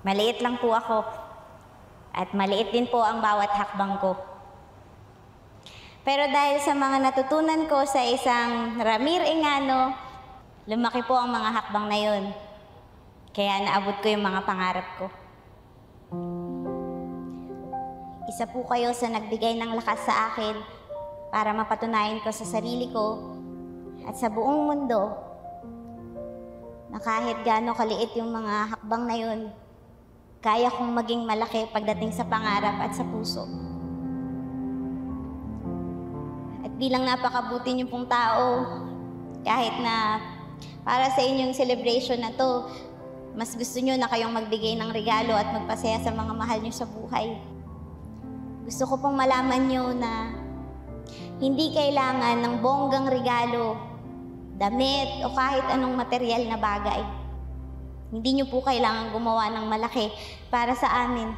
Maliit lang po ako at maliit din po ang bawat hakbang ko. Pero dahil sa mga natutunan ko sa isang Ramir Engano, lumaki po ang mga hakbang na yun. Kaya naabot ko yung mga pangarap ko. Isa po kayo sa nagbigay ng lakas sa akin para mapatunayan ko sa sarili ko at sa buong mundo na kahit gaano kaliit yung mga hakbang na yun, kaya kong maging malaki pagdating sa pangarap at sa puso. At bilang napakabuti niyo pong tao, kahit na para sa inyong celebration na to, mas gusto niyo na kayong magbigay ng regalo at magpasaya sa mga mahal niyo sa buhay. Gusto ko pong malaman niyo na hindi kailangan ng bonggang regalo, damit o kahit anong material na bagay. Hindi niyo po kailangan gumawa ng malaki para sa amin.